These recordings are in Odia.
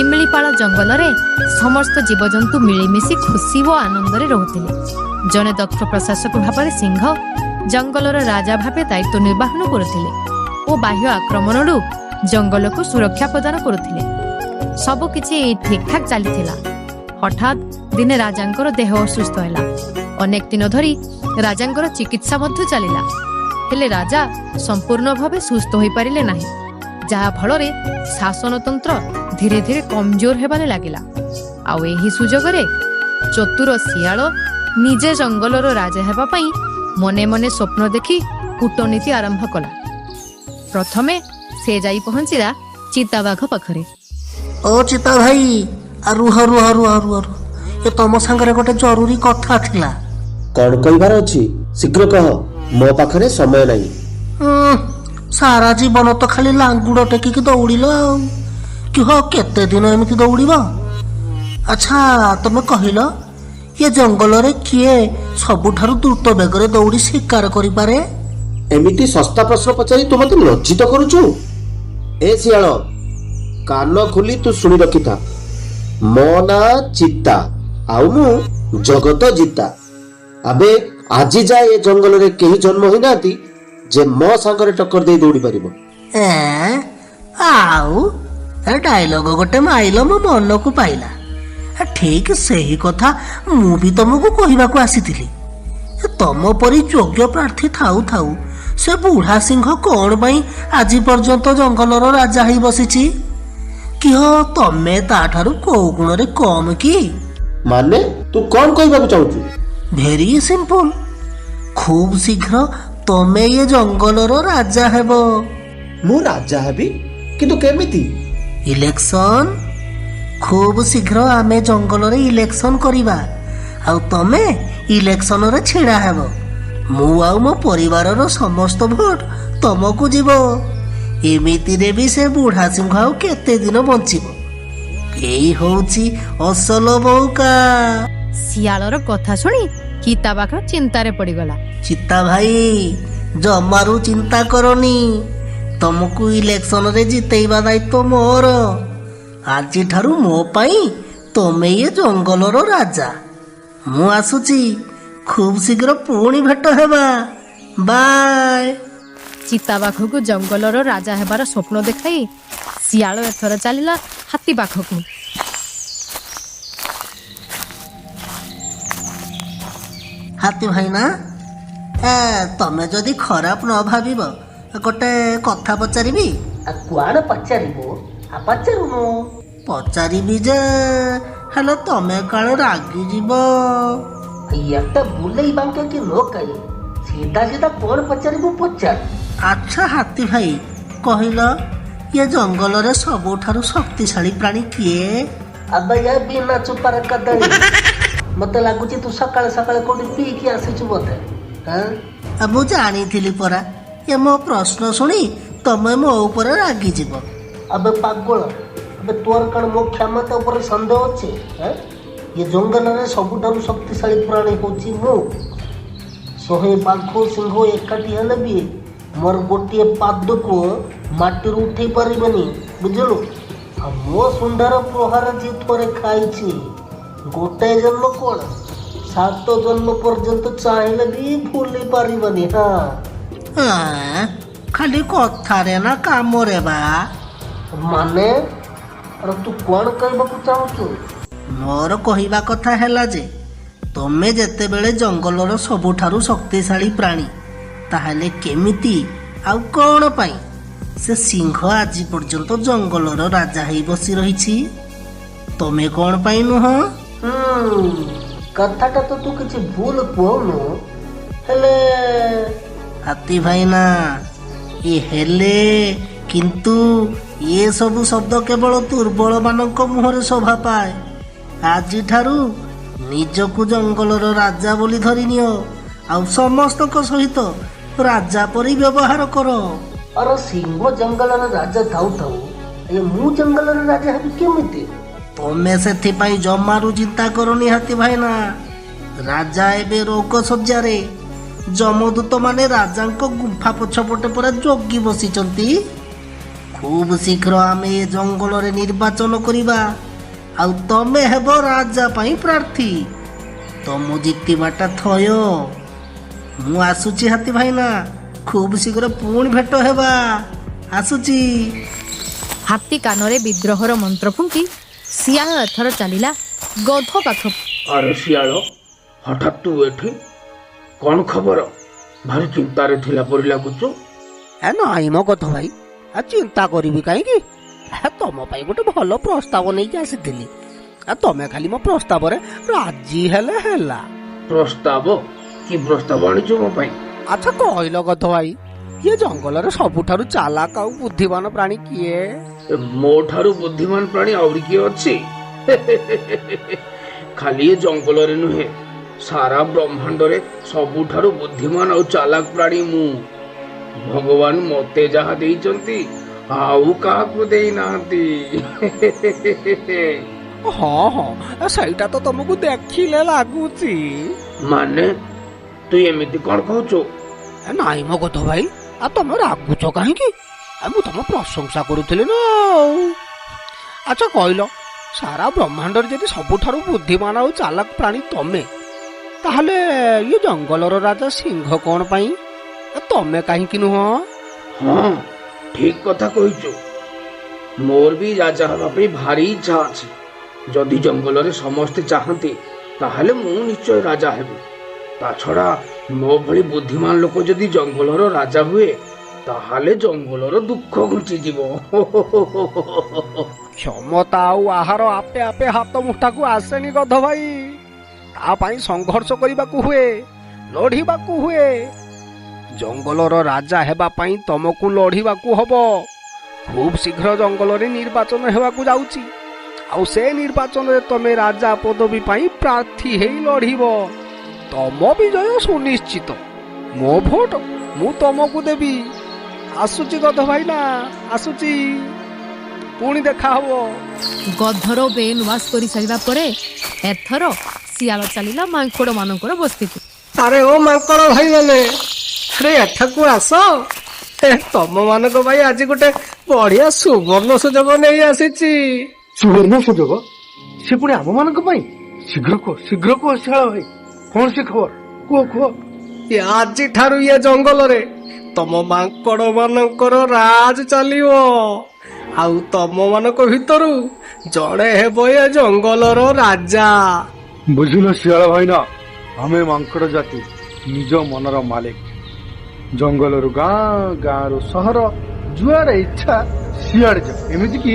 ଶିମିଳିପାଳ ଜଙ୍ଗଲରେ ସମସ୍ତ ଜୀବଜନ୍ତୁ ମିଳିମିଶି ଖୁସି ଓ ଆନନ୍ଦରେ ରହୁଥିଲେ। ଜଣେ ଦକ୍ଷ ପ୍ରଶାସକ ଭାବରେ ସିଂହ ଜଙ୍ଗଲର ରାଜା ଭାବେ ଦାୟିତ୍ୱ ନିର୍ବାହନ କରୁଥିଲେ ଓ ବାହ୍ୟ ଆକ୍ରମଣରୁ ଜଙ୍ଗଲକୁ ସୁରକ୍ଷା ପ୍ରଦାନ କରୁଥିଲେ। ସବୁକିଛି ଠିକଠାକ ଚାଲିଥିଲା। ହଠାତ୍ ଦିନେ ରାଜାଙ୍କର ଦେହ ଅସୁସ୍ଥ ହେଲା। ଅନେକ ଦିନ ଧରି ରାଜାଙ୍କର ଚିକିତ୍ସା ମଧ୍ୟ ଚାଲିଲା, ହେଲେ ରାଜା ସମ୍ପୂର୍ଣ୍ଣ ଭାବେ ସୁସ୍ଥ ହୋଇପାରିଲେ ନାହିଁ, ଯାହା ଫଳରେ ଶାସନତନ୍ତ୍ର ଧୀରେ ଧୀରେ କମଜୋର ହେବାରେ ଲାଗିଲା। ଆଉ ଏହି ସୁଯୋଗରେ ଚତୁର ଶିଆଳ ନିଜେ ଜଙ୍ଗଲର ରାଜା ହେବା ପାଇଁ ମନେ ମନେ ସ୍ୱପ୍ନ ଦେଖି କୂଟନୀତି ଆରମ୍ଭ କଲା। ପ୍ରଥମେ ସେ ଯାଇ ପହଞ୍ଚିଲା ଚିତାବାଘ ପାଖରେ। ଓ ଚିତା ଭାଇ, ରୁହ ରୁହ ରୁହ ରୁହ, ଏ ତମ ସାଙ୍ଗରେ ଗୋଟେ ଜରୁରୀ କଥା ଥିଲା। କଣ କହିବାର ଅଛି? ଶୀଘ୍ର କହ, ମୋ ପାଖରେ ସମୟ ନାହିଁ। ସାରା ଜୀବନ ତ ଖାଲି ଲାଙ୍ଗୁଡ଼ ଟେକିକି ଦୌଡ଼ିଲ ଆଉ, କୁହ କେତେ ଦିନ ଏମିତି ଦୌଡ଼ିବ? ଆଚ୍ଛା ତମେ କହିଲ, ଏ ଜଙ୍ଗଲରେ କିଏ ସବୁଠାରୁ ଦ୍ରୁତ ବେଗରେ ଦୌଡ଼ି ଶିକାର କରିପାରେ? ଏମିତି ଶସ୍ତା ପ୍ରଶ୍ନ ପଚାରି ତୁ ମତେ ଲଜ୍ଜିତ କରୁଛୁ? ଏ ଶିଆଳ, କାନ ଖୋଲି ତୁ ଶୁଣି ରଖିଥା। ମୋ ନାଁ ଚିତା, ଆଉ ମୁଁ ଜଗତ ଜିତା। ଆବେ ଆଜି ଯାଏ ଏ ଜଙ୍ଗଲରେ କେହି ଜନ୍ମ ହୋଇନାହାନ୍ତି ଯେ ମୋ ସାଙ୍ଗରେ ଟକ୍କର ଦେଇ ଦୌଡ଼ି ପାରିବ। ଆଉ ଡାଇଲଗ ଗୋଟେ ମାଇଲ, ମୋ ମନକୁ ପାଇଲା। ଠିକ ସେହି କଥା ମୁଁ ବି ତମକୁ କହିବାକୁ ଆସିଥିଲି। ତମ ପରି ଯୋଗ୍ୟ ପ୍ରାର୍ଥୀ ଥାଉ ଥାଉ ସେ ବୁଢା ସିଂହ କଣ ପାଇଁ ଆଜି ପର୍ଯ୍ୟନ୍ତ ଜଙ୍ଗଲର ରାଜା ହେଇ ବସିଛି? କିହ ତମେ ତାଠାରୁ କୋଉ ଗୁଣରେ କମ କି? ମାନେ ତୁ କଣ କହିବାକୁ ଚାହୁଁଛୁ? ଭେରି ସିମ୍ପଲ, ଖୁବ ଶୀଘ୍ର ତମେ ଏ ଜଙ୍ଗଲର ରାଜା ହେବ। ମୁଁ ରାଜା ହେବି? କିନ୍ତୁ କେମିତି? ଇଲେକ୍ସନ। ଖୁବ ଶୀଘ୍ର ଆମେ ଜଙ୍ଗଲରେ ଇଲେକ୍ସନ କରିବା, ଆଉ ତମେ ଇଲେକ୍ସନରେ ଛିଡା ହେବ। ମୁଁ ଆଉ ମୋ ପରିବାରର ସମସ୍ତ ଭୋଟ ତମକୁ ଯିବ। ଏମିତିରେ ବି ସେ ବୁଢା ସିଂହ ଆଉ କେତେ ଦିନ ବଞ୍ଚିବ? ଏଇ ହଉଛି ଅସଲ ମଉକା। ଶିଆଳର କଥା ଶୁଣି ଚିତାବାଘ ଚିନ୍ତାରେ ପଡିଗଲା। ଚିତା ଭାଇ, ଜମାରୁ ଚିନ୍ତା କରନି, ତମକୁ ଇଲେକ୍ସନରେ ଜିତେଇବା ଦାୟିତ୍ୱ ମୋର। ଆଜିଠାରୁ ମୋ ପାଇଁ ତମେ ଏ ଜଙ୍ଗଲର ରାଜା। ମୁଁ ଆସୁଛି, ଖୁବ ଶୀଘ୍ର ପୁଣି ଭେଟ ହେବା। ବାଏ। ଚିତାବାଘକୁ ଜଙ୍ଗଲର ରାଜା ହେବାର ସ୍ୱପ୍ନ ଦେଖାଇ ଶିଆଳ ଏଥର ଚାଲିଲା ହାତୀ ପାଖକୁ। ହାତୀ ଭାଇନା, ତମେ ଯଦି ଖରାପ ନ ଭାବିବ ଗୋଟେ କଥା ପଚାରିବି? କୁଆଡେ ପଚାରିବୁ? ପଚାରୁନୁ। ପଚାରିବି ଯେ, ହେଲେ ତମେ କାଳେ ରାଗିଯିବ। ଏତେ ବୁଲେଇ ବାଙ୍କେ କି ନ କାଇ, ସିଧା ସିଧା କଣ ପଚାରିବୁ ପଚାର। ଆଚ୍ଛା ହାତୀ ଭାଇ, କହିଲ ଏ ଜଙ୍ଗଲରେ ସବୁଠାରୁ ଶକ୍ତିଶାଳୀ ପ୍ରାଣୀ କିଏ? ଆବେ ଏ ବିନା ଚୁପାରେ କଦଳୀ, ମତେ ଲାଗୁଛି ତୁ ସକାଳେ ସକାଳେ କୋଉଠି ପିଇକି ଆସିଛୁ ବୋଧେ। ମୁଁ ଜାଣିଥିଲି ପରା, ଏ ମୋ ପ୍ରଶ୍ନ ଶୁଣି ତମେ ମୋ ଉପରେ ରାଗିଯିବ। ଆବେ ପାଗଳ, ଏବେ ତୋର କଣ ମୋ କ୍ଷମତା ଉପରେ ସନ୍ଦେହ ଅଛି? ଏ ଜଙ୍ଗଲରେ ସବୁଠାରୁ ଶକ୍ତିଶାଳୀ ପ୍ରାଣୀ ହଉଛି ମୁଁ। 100 ବାଘ ସିଂହ ଏକାଠି ହେଲେ ବି ମୋର ଗୋଟିଏ ପାଦକୁ ମାଟିରୁ ଉଠେଇ ପାରିବେନି, ବୁଝିଲୁ? ଆଉ ମୋ ସୁନ୍ଦର ପ୍ରହାର ଯିଏ ଥରେ ଖାଇଛି, ଗୋଟାଏ ଜନ୍ମ କଣ 7 ଜନ୍ମ ପର୍ଯ୍ୟନ୍ତ ଚାହିଁଲେ ବି ଭୁଲି ପାରିବନି। ଖାଲି କଥାରେ ନା କାମରେ ବା? ମାନେ ତୁ କଣ କହିବାକୁ ଚାହୁଁଛୁ? ମୋର କହିବା କଥା ହେଲା ଯେ, ତମେ ଯେତେବେଳେ ଜଙ୍ଗଲର ସବୁଠାରୁ ଶକ୍ତିଶାଳୀ ପ୍ରାଣୀ, ତାହେଲେ କେମିତି ଆଉ କଣ ପାଇଁ ସେ ସିଂହ ଆଜି ପର୍ଯ୍ୟନ୍ତ ଜଙ୍ଗଲର ରାଜା ହେଇ ବସି ରହିଛି? ତମେ କଣ ପାଇଁ ନୁହଁ? କଥାଟା ତ ତୁ କିଛି ଭୁଲ କହୁନୁ। ହେଲେ ହାତୀ ଭାଇନା, ଏ ହେଲେ କିନ୍ତୁ ଏ ସବୁ ଶବ୍ଦ କେବଳ ଦୁର୍ବଳ ମାନଙ୍କ ମୁହଁରେ ଶୋଭା ପାଏ। ଆଜିଠାରୁ ନିଜକୁ ଜଙ୍ଗଲର ରାଜା ବୋଲି ଧରିନିଅ, ଆଉ ସମସ୍ତଙ୍କ ସହିତ ରାଜା ପରି ବ୍ୟବହାର କର। ଆରେ ସିଂହ ଜଙ୍ଗଲର ରାଜା ଥାଉ ଥାଉ ମୁଁ ଜଙ୍ଗଲର ରାଜା ହେବି କେମିତି? ତମେ ସେଥିପାଇଁ ଜମାରୁ ଚିନ୍ତା କରନି ହାତୀ ଭାଇନା। ରାଜା ଏବେ ରୋଗ ଶଯ୍ୟାରେ। ଯମଦୂତ ମାନେ ରାଜାଙ୍କ ଗୁମ୍ଫା ପଛପଟେ ପୁରା ଜଗି ବସିଛନ୍ତି। ଖୁବ୍ ଶୀଘ୍ର ଆମେ ଏ ଜଙ୍ଗଲରେ ନିର୍ବାଚନ କରିବା ଆଉ ତମେ ହେବ ରାଜା ପାଇଁ ପ୍ରାର୍ଥୀ। ତମ ଜିତିବାଟା ଥୟ। ମୁଁ ଆସୁଛି ହାତୀ ଭାଇନା, ଖୁବ୍ ଶୀଘ୍ର ପୁଣି ଭେଟ ହେବା। ଆସୁଛି। ହାତୀ କାନରେ ବିଦ୍ରୋହର ମନ୍ତ୍ର ଫୁଙ୍କି ଶିଆଳ ଏଥର ଚାଲିଲା ଗଧ ପାଖକୁ। ଆରେ ଶିଆଳ, ହଠାତ୍ ତୁ ଏଠି? କଣ ଖବର? ଭାରି ଚିନ୍ତାରେ ଥିଲା ପରି ଲାଗୁଛୁ। ନାଇଁ ମ ଗଧ ଭାଇ, ଚିନ୍ତା କରିବି କାହିଁକି? ତମ ପାଇଁ ଗୋଟେ ଭଲ ପ୍ରସ୍ତାବ ନେଇକି ଆସିଥିଲି। ତମେ ଖାଲି ମୋ ପ୍ରସ୍ତାବରେ ରାଜି ହେଲେ ହେଲା। ପ୍ରସ୍ତାବ? କି ପ୍ରସ୍ତାବ ଆଣିଛୁ ମୋ ପାଇଁ? ଆଚ୍ଛା କହିଲ ଗଧ ଭାଇ, ଇଏ ଜଙ୍ଗଲରେ ସବୁଠାରୁ ଚାଲାକ ଆଉ ବୁଦ୍ଧିମାନ ପ୍ରାଣୀ କିଏ? ମୋ ଠାରୁ ବୁଦ୍ଧିମାନ ପ୍ରାଣୀ ଆହୁରି କିଏ ଅଛି? ଖାଲି ଏ ଜଙ୍ଗଲରେ ନୁହେଁ, ସାରା ବ୍ରହ୍ମାଣ୍ଡରେ ସବୁଠାରୁ ବୁଦ୍ଧିମାନ ଆଉ ଚାଲାକ ପ୍ରାଣୀ ମୁଁ। ଭଗବାନ ମତେ ଯାହା ଦେଇଛନ୍ତି ଆଉ କାହାକୁ ଦେଇନାହାନ୍ତି। ହଁ ହଁ, ସେଇଟା ତ ତମକୁ ଦେଖିଲେ ଲାଗୁଛି। ମାନେ ତୁ ଏମିତି କଣ କହୁଛୁ? ନାଇଁ ମ ଗଧ ଭାଇ, ତମେ ରାଗୁଛ କାହିଁକି? ମୁଁ ତମ ପ୍ରଶଂସା କରୁଥିଲି ନା। ଆଚ୍ଛା କହିଲ, ସାରା ବ୍ରହ୍ମାଣ୍ଡରେ ଯଦି ସବୁଠାରୁ ବୁଦ୍ଧିମାନ ଆଉ ଚାଲାକ ପ୍ରାଣୀ ତମେ, ତାହେଲେ ଇଏ ଜଙ୍ଗଲର ରାଜା ସିଂହ କଣ ପାଇଁ? ତମେ କାହିଁକି ନୁହଁ? ହଁ, ଠିକ କଥା କହିଛୁ। ମୋର ବି ରାଜା ହେବା ପାଇଁ ଭାରି ଇଚ୍ଛା ଅଛି। ଯଦି ଜଙ୍ଗଲରେ ସମସ୍ତେ ଚାହାନ୍ତି ତାହେଲେ ମୁଁ ନିଶ୍ଚୟ ରାଜା ହେବି। ତା ଛଡା ମୋ ଭଳି ବୁଦ୍ଧିମାନ ଲୋକ ଯଦି ଜଙ୍ଗଲର ରାଜା ହୁଏ ତାହେଲେ ଜଙ୍ଗଲର ଦୁଃଖ ଘୁଞ୍ଚିଯିବ। କ୍ଷମତା ଆଉ ଆହାର ଆପେ ଆପେ ହାତ ମୁଠାକୁ ଆସେନି ଗଧ ଭାଇ। ତା ପାଇଁ ସଂଘର୍ଷ କରିବାକୁ ହୁଏ, ଲଢିବାକୁ ହୁଏ। ଜଙ୍ଗଲର ରାଜା ହେବା ପାଇଁ ତମକୁ ଲଢିବାକୁ ହବ। ଖୁବ୍ ଶୀଘ୍ର ଜଙ୍ଗଲରେ ନିର୍ବାଚନ ହେବାକୁ ଯାଉଛି, ଆଉ ସେ ନିର୍ବାଚନରେ ତମେ ରାଜା ପଦବୀ ପାଇଁ ପ୍ରାର୍ଥୀ ହେଇ ଲଢିବ। ତମ ବିଜୟ ସୁନିଶ୍ଚିତ। ମୋ ଭୋଟ ମୁଁ ତମକୁ ଦେବି। ଆସୁଛି ଗଧ ଭାଇନା, ଆସୁଛି। ପୁଣି ଦେଖା ହବ। ଗଧର ବେନ୍ ୱାସ୍ କରି ସାରିବା ପରେ ଏଥର ଶିଆଳ ଚାଲିଲା ମାଙ୍କଡ ମାନଙ୍କର ବସ୍ତିକୁ। ଆରେ ଓ ମାଙ୍କଡ ଭାଇ ମାନେ, ଆରେ ଏଠାକୁ ଆସ। ତମ ମାନଙ୍କ ପାଇଁ ଆଜି ଗୋଟେ ବଢିଆ ସୁବର୍ଣ୍ଣ ସୁଯୋଗ ନେଇ ଆସିଛି। ସୁବର୍ଣ୍ଣ ସୁଯୋଗ? ସେ ପୁଣି ଆମ ମାନଙ୍କ ପାଇଁ? ଶୀଘ୍ର କୁହ ଶିଆଳ ଭାଇ, କଣ ସେ ଖବର? କୁହ। ଆଜିଠାରୁ ଇଏ ଜଙ୍ଗଲରେ ତମ ମାଙ୍କଡ ମାନଙ୍କର ରାଜ ଚାଲିବ। ଆଉ ତମ ମାନଙ୍କ ଭିତରୁ ଜଣେ ହେବ ଏ ଜଙ୍ଗଲର ରାଜା। ବୁଝିଲ ଶିଆଳ ଭାଇନା, ଆମେ ମାଙ୍କଡ ଜାତି ନିଜ ମନର ମାଲିକ। ଜଙ୍ଗଲରୁ ଗାଁ, ଗାଁରୁ ସହର, ଯୁଆଡେ ଇଚ୍ଛା ସିଆଡେ ଯାଉ। ଏମିତିକି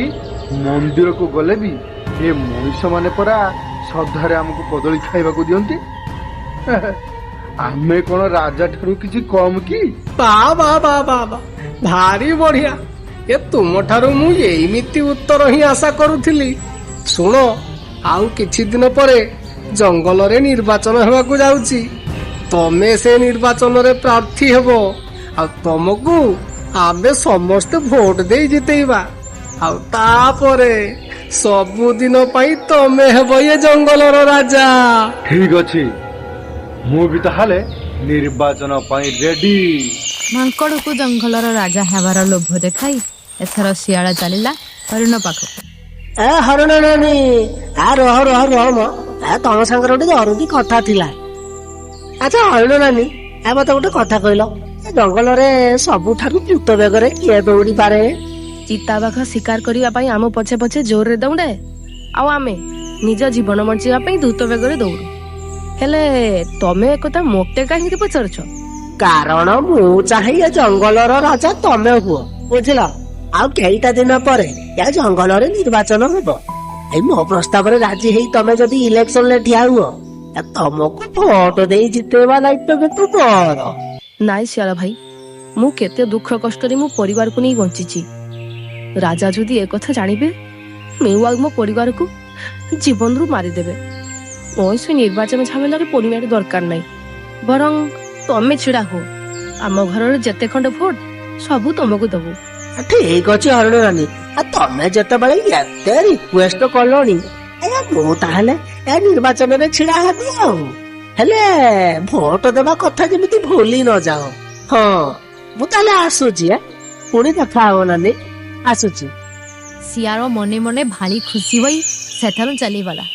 ମନ୍ଦିରକୁ ଗଲେ ବି ଏ ମଣିଷ ମାନେ ପରା ଶ୍ରଦ୍ଧାରେ ଆମକୁ କଦଳୀ ଖାଇବାକୁ ଦିଅନ୍ତି। ଆମେ କଣ ରାଜା ଠାରୁ କିଛି କମ କି? ବା ଭାରି ବଢିଆ। ଏ ତୁମଠାରୁ ମୁଁ ଏମିତି ଉତ୍ତର ହିଁ ଆଶା କରୁଥିଲି। ଶୁଣ, ଆଉ କିଛି ଦିନ ପରେ ଜଙ୍ଗଲରେ ନିର୍ବାଚନ ହେବାକୁ ଯାଉଛି। ତମେ ସେ ନିର୍ବାଚନରେ ପ୍ରାର୍ଥୀ ହେବ, ଆଉ ତମକୁ ଆମେ ସମସ୍ତେ ଭୋଟ ଦେଇ ଜିତେଇବା। ଆଉ ତାପରେ ସବୁଦିନ ପାଇଁ ତମେ ହେବ ଏ ଜଙ୍ଗଲର ରାଜା। ଠିକ ଅଛି, ମୁଁ ବି ତାହେଲେ ନିର୍ବାଚନ ପାଇଁ ରେଡି। ମାଙ୍କଡକୁ ଜଙ୍ଗଲର ରାଜା ହେବାର ଲୋଭ ଦେଖାଇ ଏଥର ଶିଆଳ ଚାଲିଲା ହରିଣ ପାଖକୁ। ହରଣ ନାନୀ, ରହ ମ, ତମ ସାଙ୍ଗରେ ଗୋଟେ ଜରୁରୀ କଥା ଥିଲା। ଆଚ୍ଛା ହରଣ ନାନୀ, ମତେ ଗୋଟେ କଥା କହିଲ, ଜଙ୍ଗଲରେ ସବୁଠାରୁ ଦ୍ରୁତ ବେଗରେ କିଏ ଦୌଡି ପାରେ? ଚିତାବାଘ ଶିକାର କରିବା ପାଇଁ ଆମ ପଛେ ପଛେ ଜୋରରେ ଦୌଡେ, ଆଉ ଆମେ ନିଜ ଜୀବନ ବଞ୍ଚିବା ପାଇଁ ଦ୍ରୁତ ବେଗରେ ଦୌଡୁ। ହେଲେ ତମେ ଏକଥା ମୋତେ କାହିଁକି ପଚାରୁଛ? କାରଣ ମୁଁ ଚାହେଁ ଏ ଜଙ୍ଗଲର ରାଜା ତମେ ହୁଅ, ବୁଝିଲ? ଆଉ କେଇଟା ଦିନ ପରେ ଏ ଜଙ୍ଗଲରେ ନିର୍ବାଚନ ହେବ। ଏଇ ମୋ ପ୍ରସ୍ତାବରେ ରାଜି ହେଇ ତମେ ଯଦି ଇଲେକ୍ସନରେ ଠିଆ ହୁଅ, ତମକୁ ଭୋଟ ଦେଇ ଜିତେଇବା ଦାୟିତ୍ୱ କିନ୍ତୁ ମୋର। ନାଇଁ ଶିଆଳ ଭାଇ, ମୁଁ କେତେ ଦୁଃଖ କଷ୍ଟରେ ମୋ ପରିବାରକୁ ନେଇ ବଞ୍ଚିଛି। ରାଜା ଯଦି ଏକଥା ଜାଣିବେ, ମେୱାଲ ମୋ ପରିବାରକୁ ଜୀବନରୁ ମାରିଦେବେ। କୌଣସି ନିର୍ବାଚନ ଝାମେଲାରେ ପଡ଼ିବାର ଦରକାର ନାହିଁ। ବରଂ ତମେ ଛିଡା ହୁଅ, ଆମ ଘରର ଯେତେ ଖଣ୍ଡ ଭୋଟ ସବୁ ତମକୁ ଦବୁ। ଠିକ ଅଛି ହରଣ ରାନୀ, ତମେ ଯେତେବେଳେ ଏତେ ରିକ୍ୱେଷ୍ଟ କଲଣି, ମୁଁ ତାହେଲେ ଏ ନିର୍ବାଚନରେ ଛିଡା ହେବି। ଆଉ ହେଲେ ଭୋଟ ଦେବା କଥା ଯେମିତି ଭୁଲି ନ ଯାଅ। ହଁ, ମୁଁ ତାହେଲେ ଆସୁଛି। ପୁଣି ଦେଖା ହବ ନାନୀ। ଆସୁଛି। ଶିଆଳ ମନେ ମନେ ଭାରି ଖୁସି ହୋଇ ସେଠାରୁ ଚାଲିଗଲା।